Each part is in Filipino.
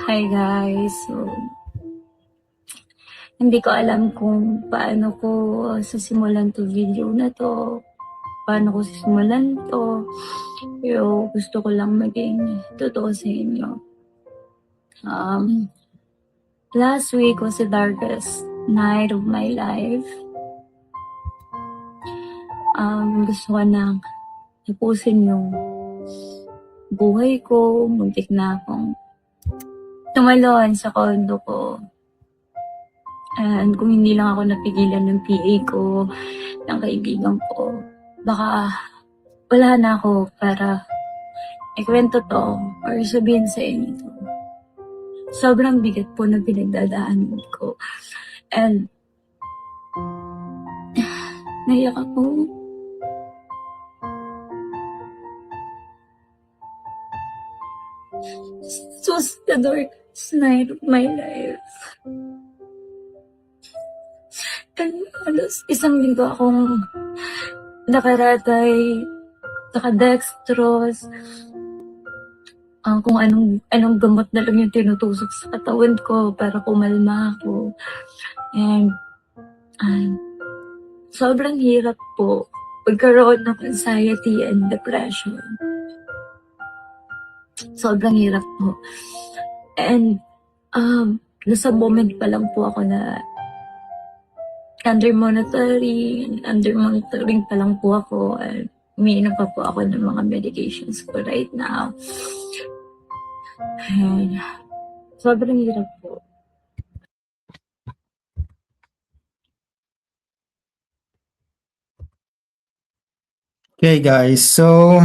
Hi guys. Hindi ko alam kung paano ko sisimulan 'to video na 'to, paano ko sisimulan 'to, pero gusto ko lang maging totoo sa inyo. Um, Last week was the darkest night of my life. Gusto ko nang tapusin yung buhay ko, muntik na akong tumalon sa condo ko. And kung hindi lang ako napigilan ng PA ko, ng kaibigan ko, baka wala na ako para ikwento to or sabihin sa inyo to. Sobrang bigat po na pinagdadaanan ko. And naiyak ako. This was the darkest night of my life. And halos isang linggo akong nakaratay, nakadextrose, kung anong gamot na lang yung tinutusok sa katawan ko para kumalma ako. And sobrang hirap po pagkaroon ng anxiety and depression. Sobrang hirap po. And nasa moment pa lang po ako na under monitoring pa lang po ako. And umiinom pa po ako ng mga medications ko right now. And sobrang hirap po. Okay guys, so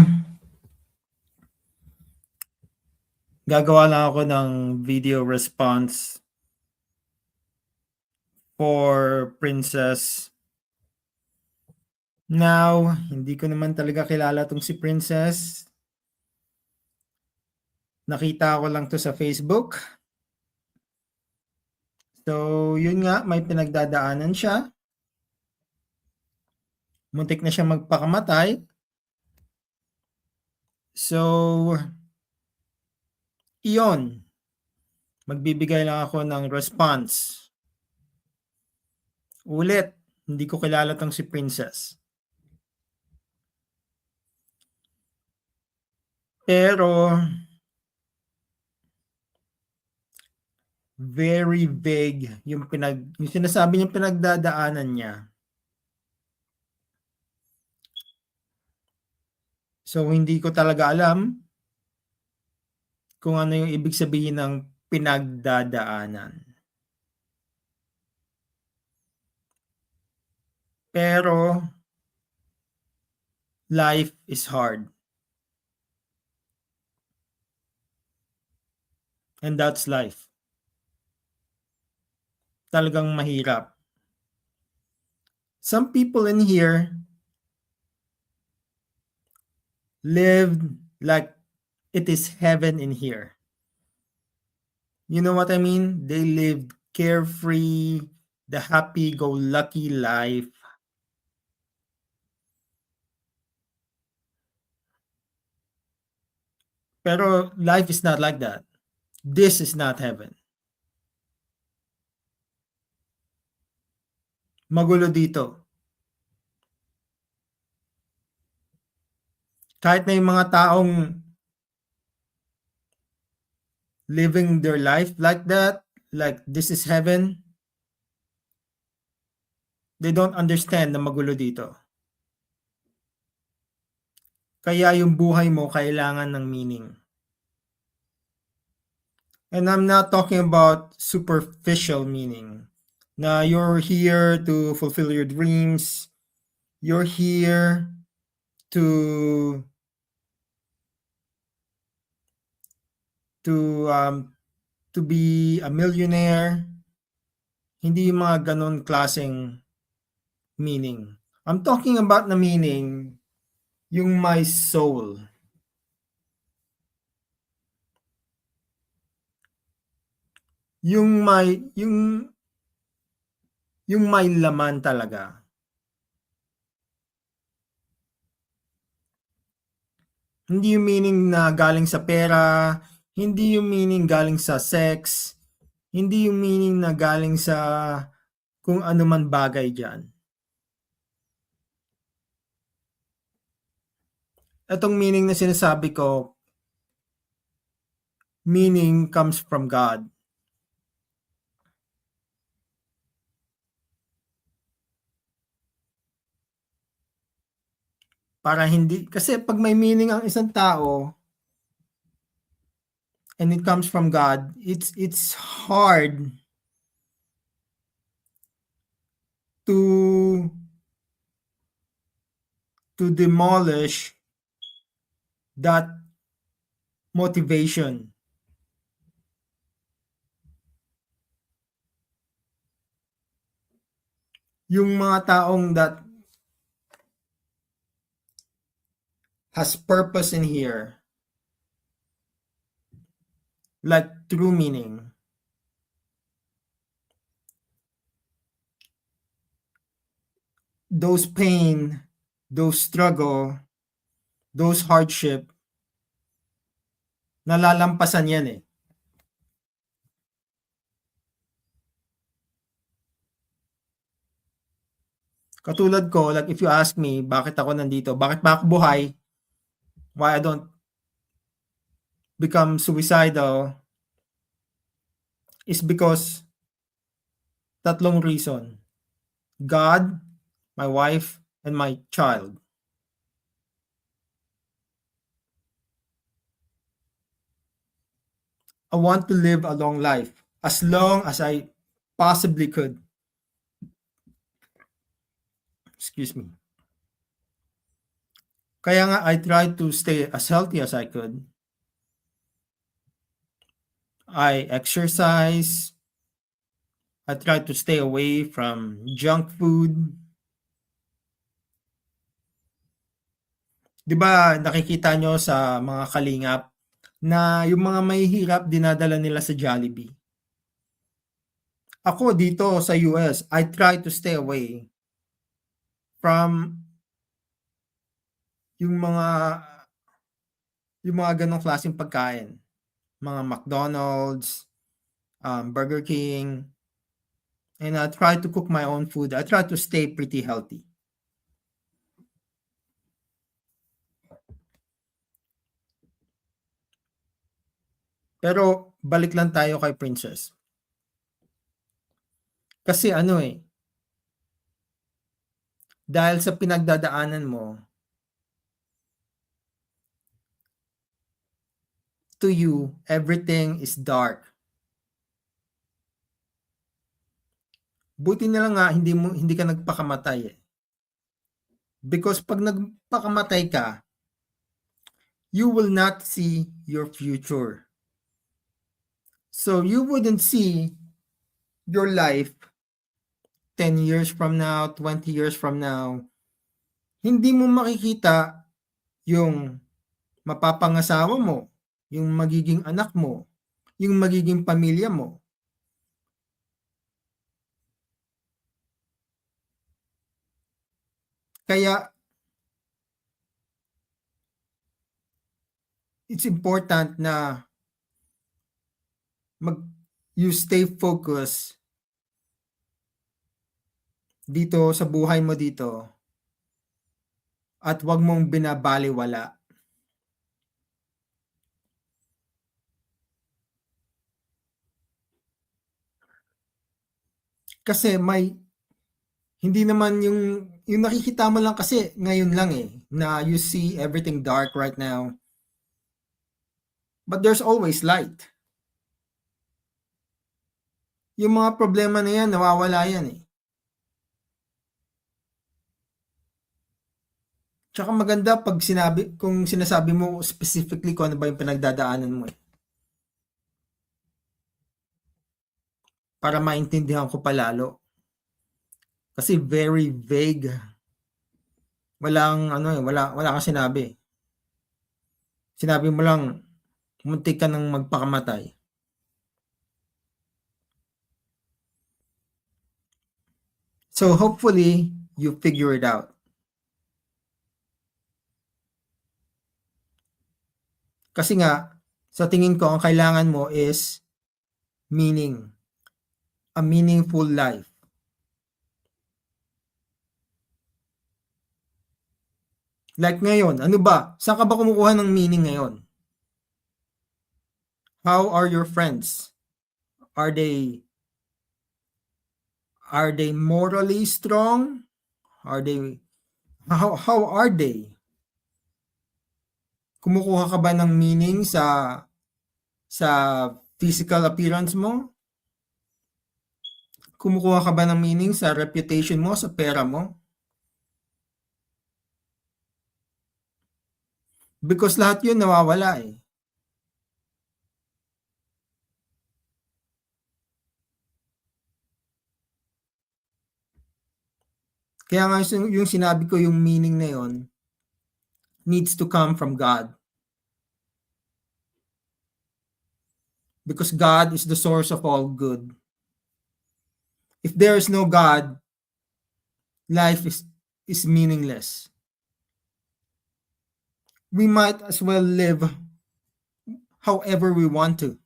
gagawa lang ako ng video response for Princess. Now, hindi ko naman talaga kilala tong si Princess. Nakita ko lang to sa Facebook. So, yun nga, may pinagdadaanan siya. Muntik na siya magpakamatay. So, iyon. Magbibigay lang ako ng response. Ulit, hindi ko kilala tong si Princess. Pero, very vague yung sinasabi niyang pinagdadaanan niya. So, hindi ko talaga alam kung ano yung ibig sabihin ng pinagdadaanan. Pero, life is hard. And that's life. Talagang mahirap. Some people in here lived like it is heaven in here. You know what I mean? They lived carefree, the happy-go-lucky life. Pero life is not like that. This is not heaven. Magulo dito. Kahit na yung mga taong living their life like that, like this is heaven, they don't understand na magulo dito. Kaya yung buhay mo kailangan ng meaning. And I'm not talking about superficial meaning. Na you're here to fulfill your dreams. You're here to be a millionaire. Hindi yung mga ganon klaseng meaning. I'm talking about na meaning, yung my soul. Yung may laman talaga. Hindi yung meaning na galing sa pera, Hindi yung meaning galing sa sex, hindi yung meaning na galing sa kung ano man bagay diyan. Itong meaning na sinasabi ko, meaning comes from God. Para hindi, kasi pag may meaning ang isang tao and it comes from God, it's hard to demolish that motivation. Yung mga taong that has purpose in here, like true meaning, those pain, those struggle, those hardship, nalalampasan yan eh. Katulad ko, like if you ask me, bakit ako nandito, bakit ba ako buhay, why I don't become suicidal, is because tatlong reason. God, my wife, and my child. I want to live a long life, as long as I possibly could. Excuse me. Kaya nga, I tried to stay as healthy as I could. I exercise. I tried to stay away from junk food. Di ba nakikita nyo sa mga kalingap na yung mga mahihirap dinadala nila sa Jollibee? Ako dito sa US, I try to stay away from yung mga ganong klaseng pagkain. Mga McDonald's, Burger King, and I try to cook my own food. I try to stay pretty healthy. Pero balik lang tayo kay Princess. Kasi ano eh, dahil sa pinagdadaanan mo, to you, everything is dark. Buti na lang nga hindi ka nagpakamatay eh. Because pag nagpakamatay ka, you will not see your future. So you wouldn't see your life 10 years from now, 20 years from now. Hindi mo makikita yung mapapangasawa mo, yung magiging anak mo, yung magiging pamilya mo. Kaya it's important na you stay focused dito sa buhay mo dito at wag mong binabaliwala. Kasi hindi naman yung nakikita mo lang kasi ngayon lang eh, na you see everything dark right now. But there's always light. Yung mga problema na yan, nawawala yan eh. Tsaka maganda pag kung sinasabi mo specifically kung ano ba yung pinagdadaanan mo eh. Para maintindihan ko palalo. Kasi very vague. Wala kang sinabi. Sinabi mo lang, muntik ka nang magpakamatay. So hopefully, you figure it out. Kasi nga, Sa tingin ko, ang kailangan mo is meaning. A meaningful life. Like ngayon, ano ba? Saan ka ba kumukuha ng meaning ngayon? How are your friends? Are they morally strong? Are they how are they? Kumukuha ka ba ng meaning sa physical appearance mo? Kumukuha ka ba ng meaning sa reputation mo, sa pera mo? Because lahat 'yun nawawala eh. Kaya nga yung sinabi ko yung meaning na 'yon needs to come from God. Because God is the source of all good. If there is no God, life is meaningless. We might as well live however we want to.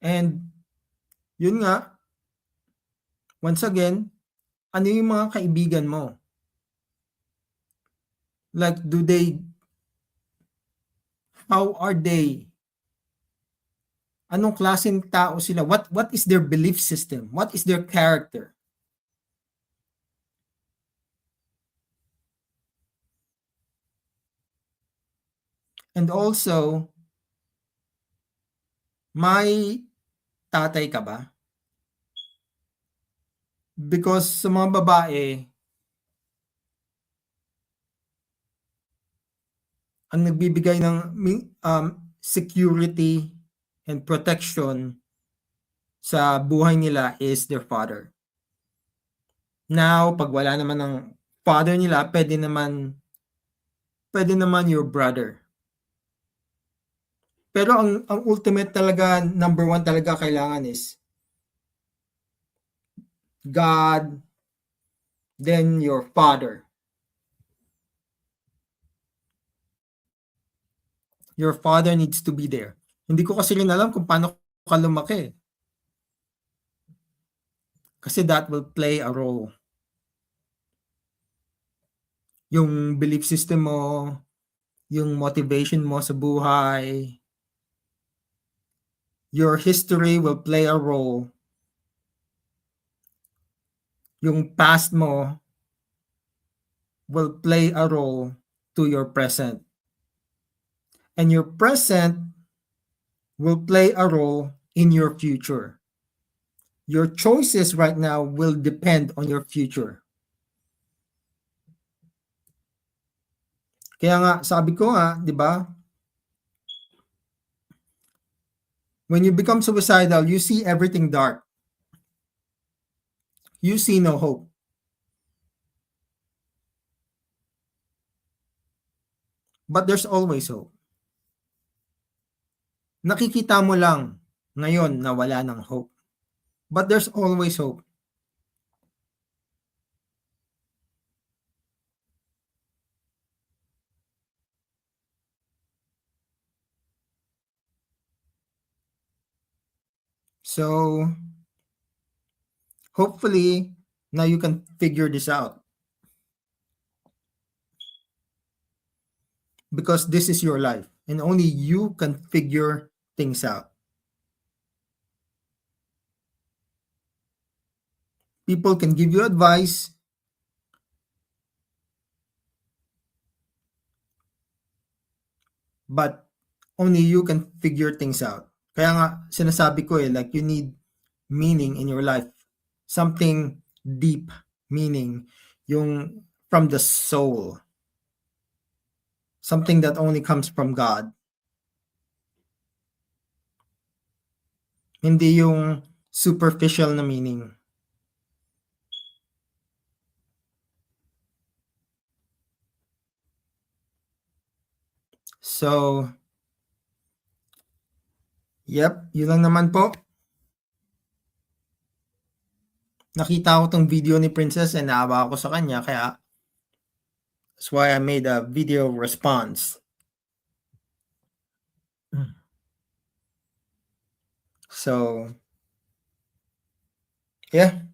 And yun nga, once again, ano yung mga kaibigan mo? Like, how are they? Anong klaseng tao sila? What is their belief system? What is their character? And also, may tatay ka ba? Because sa mga babae, ang nagbibigay ng security and protection sa buhay nila is their father. Now, pag wala naman ng father nila, pwede naman your brother. Pero ang ultimate talaga, number one talaga kailangan is God, then your father. Your father needs to be there. Hindi ko kasi rin alam kung paano ka lumaki. Kasi that will play a role. Yung belief system mo, yung motivation mo sa buhay, your history will play a role. Yung past mo will play a role to your present. And your present will play a role in your future. Your choices right now will depend on your future. Kaya nga, sabi ko nga, di ba? When you become suicidal, you see everything dark. You see no hope. But there's always hope. Nakikita mo lang ngayon na wala ng hope. But there's always hope. So, hopefully, now you can figure this out. Because this is your life. And only you can figure things out. People can give you advice. But only you can figure things out. Kaya nga, sinasabi ko like you need meaning in your life. Something deep meaning. Yung from the soul. Something that only comes from God. Hindi yung superficial na meaning. So, yep, yun lang naman po. nakita ko tong video ni Princess and naawa ako sa kanya, kaya that's why I made a video response. So, yeah.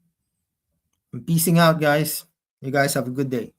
I'm peacing out, guys. You guys have a good day.